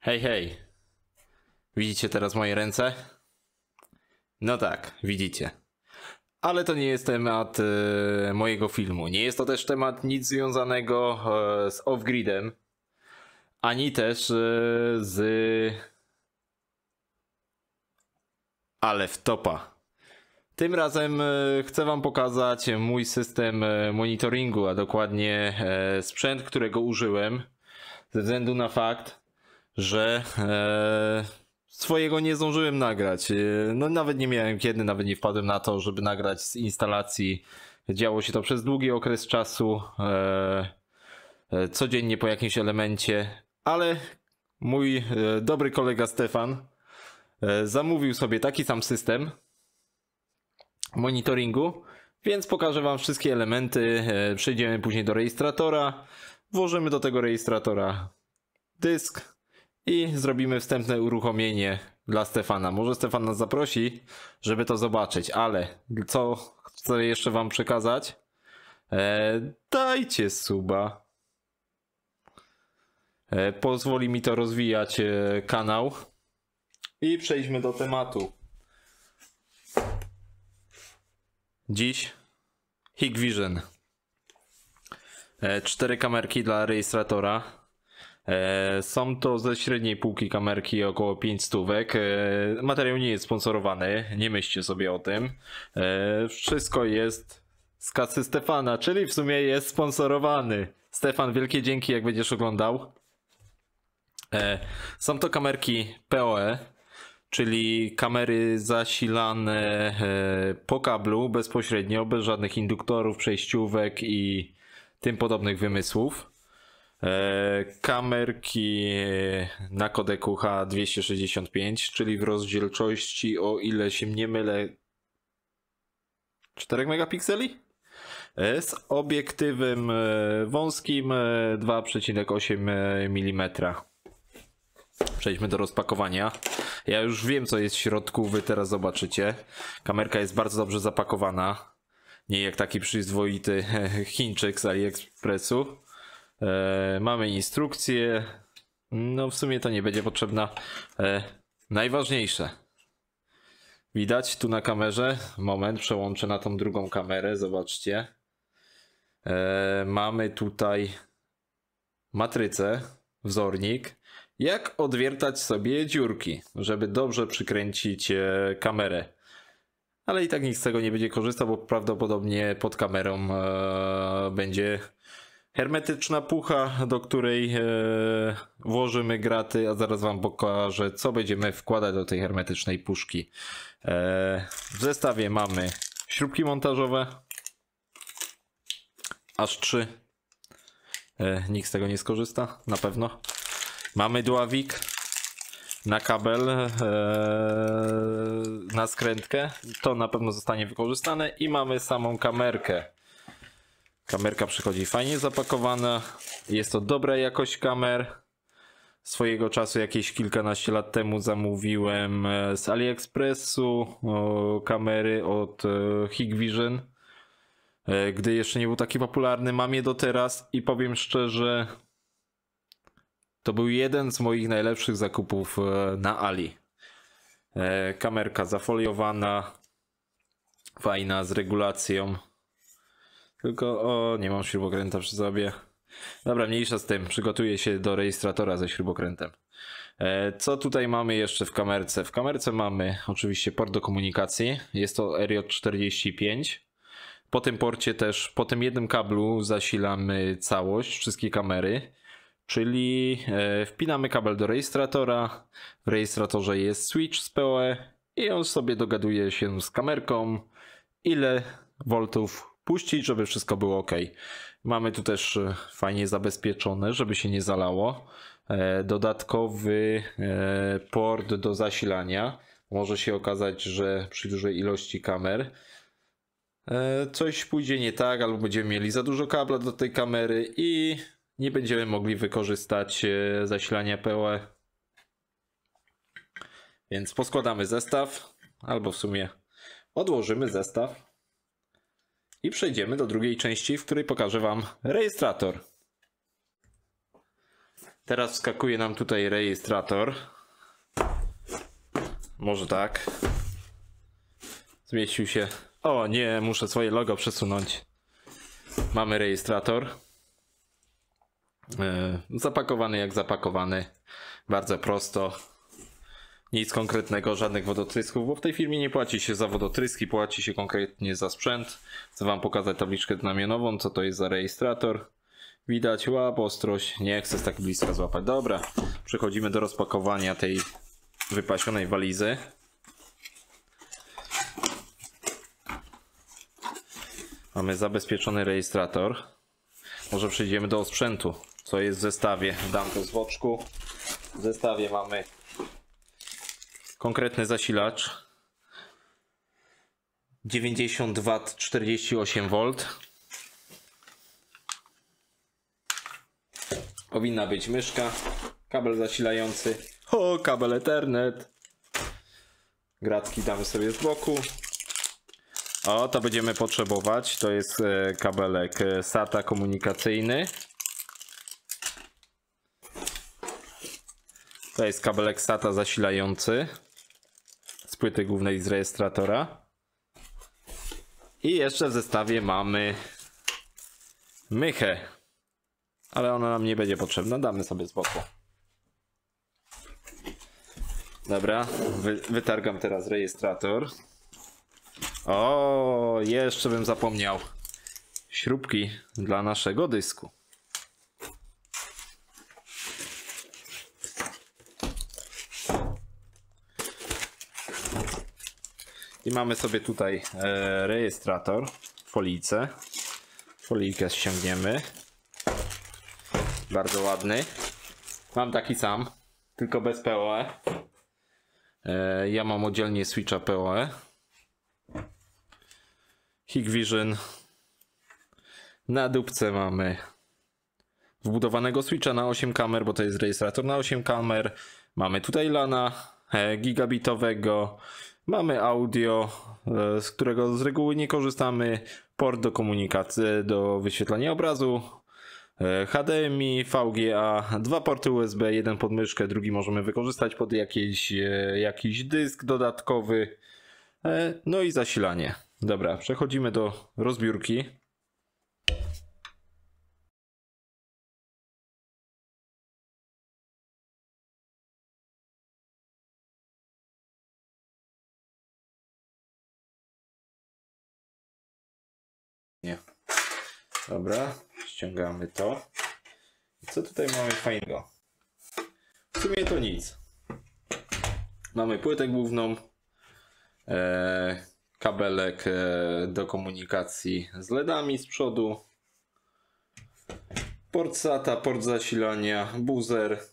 Hej, hej. Widzicie teraz moje ręce? No tak, widzicie. Ale to nie jest temat mojego filmu. Nie jest to też temat nic związanego z off-gridem. Ani też z Alephtopa. Tym razem chcę wam pokazać mój system monitoringu, a dokładnie sprzęt, którego użyłem. Ze względu na fakt, że swojego nie zdążyłem nagrać. No nawet nie miałem kiedy, nawet nie wpadłem na to, żeby nagrać z instalacji. Działo się to przez długi okres czasu, codziennie po jakimś elemencie, ale mój dobry kolega Stefan zamówił sobie taki sam system monitoringu, więc pokażę wam wszystkie elementy. Przejdziemy później do rejestratora, włożymy do tego rejestratora dysk i zrobimy wstępne uruchomienie dla Stefana. Może Stefan nas zaprosi, żeby to zobaczyć, ale co chcę jeszcze wam przekazać? Dajcie suba. Pozwoli mi to rozwijać kanał. I przejdźmy do tematu. Dziś Hikvision. 4 kamerki dla rejestratora. Są to ze średniej półki kamerki około 5 stówek. Materiał nie jest sponsorowany, nie myślcie sobie o tym. Wszystko jest z kasy Stefana, czyli w sumie jest sponsorowany. Stefan, wielkie dzięki, jak będziesz oglądał. Są to kamerki PoE, czyli kamery zasilane po kablu bezpośrednio, bez żadnych induktorów, przejściówek i tym podobnych wymysłów. Kamerki na kodeku H265, czyli w rozdzielczości, o ile się nie mylę, 4 megapikseli? Z obiektywem wąskim 2,8 mm. Przejdźmy do rozpakowania. Ja już wiem, co jest w środku, wy teraz zobaczycie. Kamerka jest bardzo dobrze zapakowana. Nie jak taki przyzwoity Chińczyk z AliExpressu. Mamy instrukcję. No w sumie to nie będzie potrzebna. Najważniejsze. Widać tu na kamerze. Moment, przełączę na tą drugą kamerę. Zobaczcie. Mamy tutaj matrycę, wzornik. Jak odwiertać sobie dziurki, żeby dobrze przykręcić kamerę. Ale i tak nikt z tego nie będzie korzystał, bo prawdopodobnie pod kamerą będzie hermetyczna pucha, do której włożymy graty, a zaraz wam pokażę, co będziemy wkładać do tej hermetycznej puszki. W zestawie mamy śrubki montażowe, aż 3. Nikt z tego nie skorzysta, na pewno. Mamy dławik na kabel, na skrętkę, to na pewno zostanie wykorzystane i mamy samą kamerkę. Kamerka przychodzi fajnie zapakowana, jest to dobra jakość kamer. Swojego czasu, jakieś kilkanaście lat temu, zamówiłem z AliExpressu kamery od Hikvision, gdy jeszcze nie był taki popularny. Mam je do teraz i powiem szczerze, to był jeden z moich najlepszych zakupów na Ali. Kamerka zafoliowana, fajna, z regulacją. Tylko, nie mam śrubokręta przy sobie. Dobra, mniejsza z tym. Przygotuję się do rejestratora ze śrubokrętem. Co tutaj mamy jeszcze w kamerce? W kamerce mamy oczywiście port do komunikacji. Jest to RJ45. Po tym porcie też, po tym jednym kablu zasilamy całość, wszystkie kamery. Czyli wpinamy kabel do rejestratora. W rejestratorze jest switch z PoE i on sobie dogaduje się z kamerką, ile voltów puścić, żeby wszystko było ok. Mamy tu też fajnie zabezpieczone, żeby się nie zalało. Dodatkowy port do zasilania. Może się okazać, że przy dużej ilości kamer coś pójdzie nie tak, albo będziemy mieli za dużo kabla do tej kamery i nie będziemy mogli wykorzystać zasilania PoE. Więc poskładamy zestaw, albo w sumie odłożymy zestaw i przejdziemy do drugiej części, w której pokażę wam rejestrator. Teraz wskakuje nam tutaj rejestrator. Może tak. Zmieścił się. O nie, muszę swoje logo przesunąć. Mamy rejestrator. Zapakowany jak zapakowany. Bardzo prosto. Nic konkretnego, żadnych wodotrysków, bo w tej firmie nie płaci się za wodotryski, płaci się konkretnie za sprzęt. Chcę wam pokazać tabliczkę znamionową, co to jest za rejestrator. Widać, łap, ostrość, nie chcę z tak bliska złapać. Dobra, przechodzimy do rozpakowania tej wypasionej walizy. Mamy zabezpieczony rejestrator. Może przejdziemy do sprzętu, co jest w zestawie. Dam to z boczku. W zestawie mamy konkretny zasilacz 90 W 48 V. Powinna być myszka, kabel zasilający, kabel Ethernet. Gratki damy sobie z boku. O, to będziemy potrzebować. To jest kabelek SATA komunikacyjny. To jest kabelek SATA zasilający z płyty głównej z rejestratora. I jeszcze w zestawie mamy mychę. Ale ona nam nie będzie potrzebna, damy sobie z boku. Dobra, wytargam teraz rejestrator. O, jeszcze bym zapomniał. Śrubki dla naszego dysku. I mamy sobie tutaj rejestrator w folijce. Folijkę ściągniemy. Bardzo ładny. Mam taki sam, tylko bez PoE. Ja mam oddzielnie switcha PoE. Hikvision. Na dupce mamy wbudowanego switcha na 8 kamer, bo to jest rejestrator na 8 kamer. Mamy tutaj LANa gigabitowego. Mamy audio, z którego z reguły nie korzystamy. Port do komunikacji, do wyświetlania obrazu. HDMI, VGA, dwa porty USB, jeden pod myszkę, drugi możemy wykorzystać pod jakiś dysk dodatkowy. No i zasilanie. Dobra, przechodzimy do rozbiórki. Nie. Dobra, ściągamy to. I co tutaj mamy fajnego? W sumie to nic. Mamy płytę główną, kabelek do komunikacji z LEDami z przodu, port SATA, port zasilania, buzzer.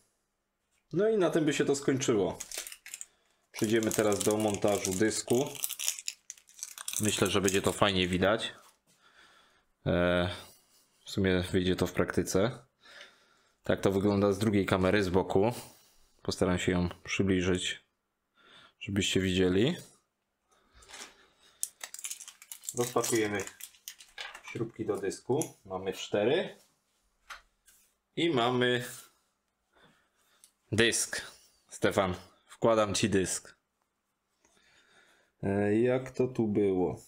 No i na tym by się to skończyło. Przejdziemy teraz do montażu dysku. Myślę, że będzie to fajnie widać. W sumie wyjdzie to w praktyce. Tak to wygląda z drugiej kamery z boku. Postaram się ją przybliżyć, żebyście widzieli. Rozpakujemy śrubki do dysku. Mamy 4. I mamy dysk. Stefan, wkładam ci dysk. Jak to tu było?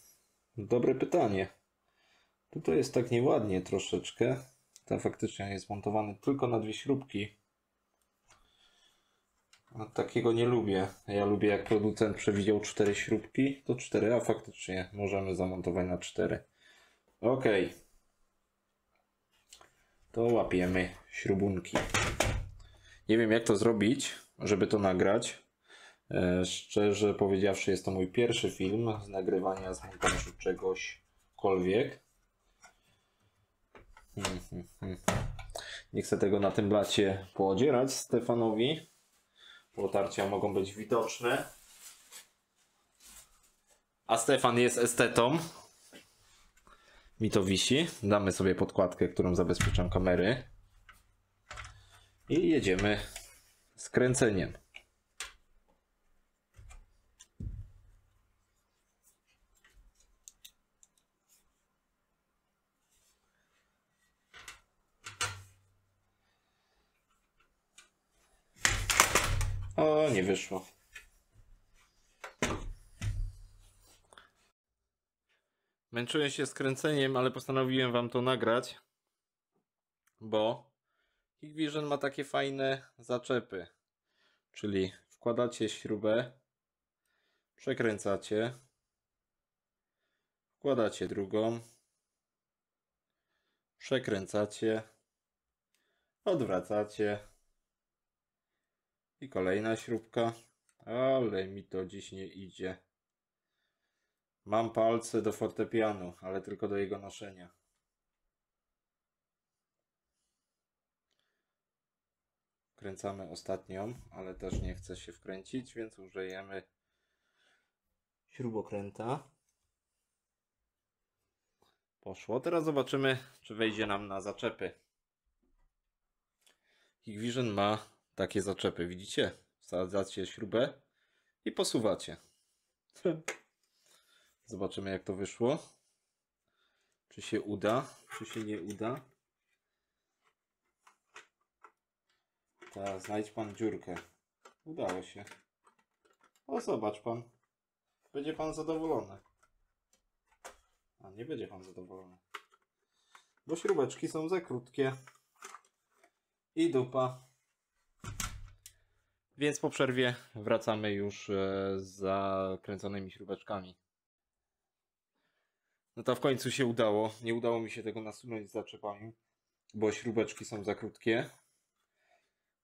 Dobre pytanie. Tutaj jest tak nieładnie troszeczkę. Ten faktycznie jest montowany tylko na 2 śrubki. A takiego nie lubię. Ja lubię, jak producent przewidział 4 śrubki, to 4, a faktycznie możemy zamontować na 4. Ok. To łapiemy śrubunki. Nie wiem, jak to zrobić, żeby to nagrać. Szczerze powiedziawszy, jest to mój pierwszy film z nagrywania, z montażu czegośkolwiek. Nie chcę tego na tym blacie poodzierać Stefanowi, bo tarcia mogą być widoczne. A Stefan jest estetą. Mi to wisi. Damy sobie podkładkę, którą zabezpieczam kamery. I jedziemy z kręceniem. O, nie wyszło. Męczyłem się z kręceniem, ale postanowiłem wam to nagrać, bo Hikvision ma takie fajne zaczepy. Czyli wkładacie śrubę, przekręcacie, wkładacie drugą, przekręcacie, odwracacie i kolejna śrubka. Ale mi to dziś nie idzie. Mam palce do fortepianu, ale tylko do jego noszenia. Kręcamy ostatnią, ale też nie chce się wkręcić, więc użyjemy śrubokręta. Poszło. Teraz zobaczymy, czy wejdzie nam na zaczepy. Hikvision ma takie zaczepy, widzicie? Wsadzacie śrubę i posuwacie. Zobaczymy, jak to wyszło. Czy się uda, czy się nie uda. Tak, znajdź pan dziurkę. Udało się. O, zobacz pan. Będzie pan zadowolony. A nie będzie pan zadowolony. Bo śrubeczki są za krótkie. I dupa. Więc po przerwie wracamy już z zakręconymi śrubeczkami. No to w końcu się udało. Nie udało mi się tego nasunąć z zaczepami, bo śrubeczki są za krótkie.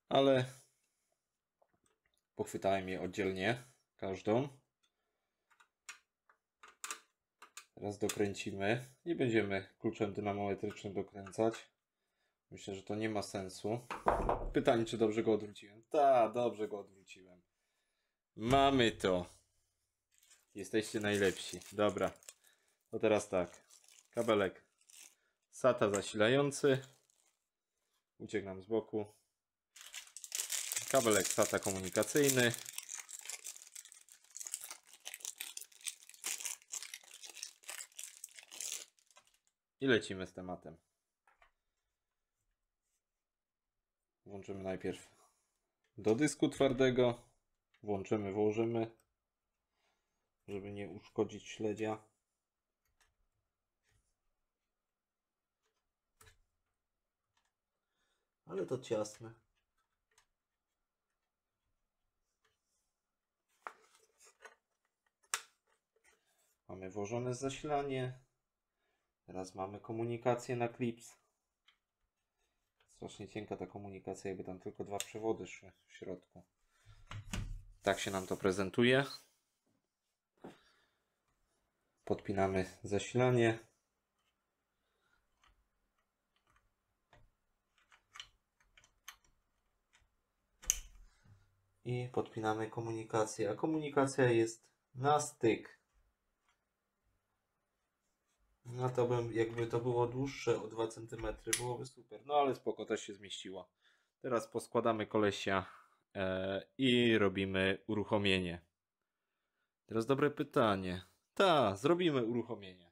Ale pochwytałem je oddzielnie, każdą. Teraz dokręcimy. Nie będziemy kluczem dynamometrycznym dokręcać. Myślę, że to nie ma sensu. Pytanie, czy dobrze go odwróciłem? Tak, dobrze go odwróciłem. Mamy to. Jesteście najlepsi. Dobra. To teraz tak. Kabelek SATA zasilający. Uciekł nam z boku. Kabelek SATA komunikacyjny. I lecimy z tematem. Włączymy najpierw do dysku twardego. Włożymy, żeby nie uszkodzić śledzia. Ale to ciasne. Mamy włożone zasilanie. Teraz mamy komunikację na klips. Strasznie cienka ta komunikacja, jakby tam tylko 2 przewody szły w środku. Tak się nam to prezentuje. Podpinamy zasilanie. I podpinamy komunikację. A komunikacja jest na styk. No to bym, jakby to było dłuższe o 2 cm, byłoby super. No ale spoko, też się zmieściło. Teraz poskładamy kolesia i robimy uruchomienie. Teraz dobre pytanie. Tak, zrobimy uruchomienie.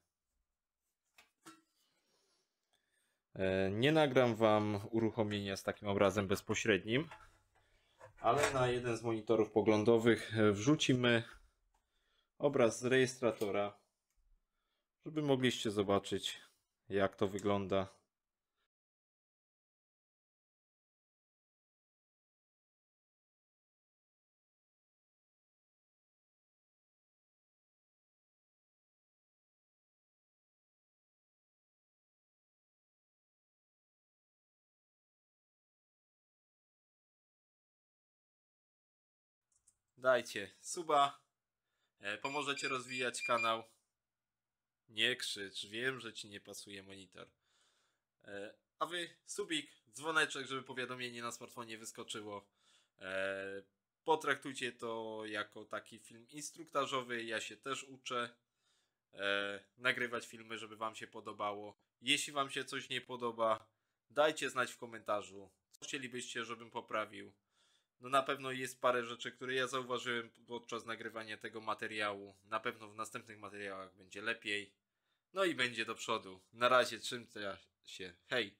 Nie nagram wam uruchomienia z takim obrazem bezpośrednim, ale na jeden z monitorów poglądowych wrzucimy obraz z rejestratora, żeby mogliście zobaczyć, jak to wygląda. Dajcie suba, pomożecie rozwijać kanał. Nie krzycz, wiem, że ci nie pasuje monitor. A wy subik, dzwoneczek, żeby powiadomienie na smartfonie wyskoczyło. Potraktujcie to jako taki film instruktażowy. Ja się też uczę nagrywać filmy, żeby wam się podobało. Jeśli wam się coś nie podoba, dajcie znać w komentarzu, co chcielibyście, żebym poprawił. No na pewno jest parę rzeczy, które ja zauważyłem podczas nagrywania tego materiału. Na pewno w następnych materiałach będzie lepiej. No i będzie do przodu. Na razie trzymajcie się. Hej!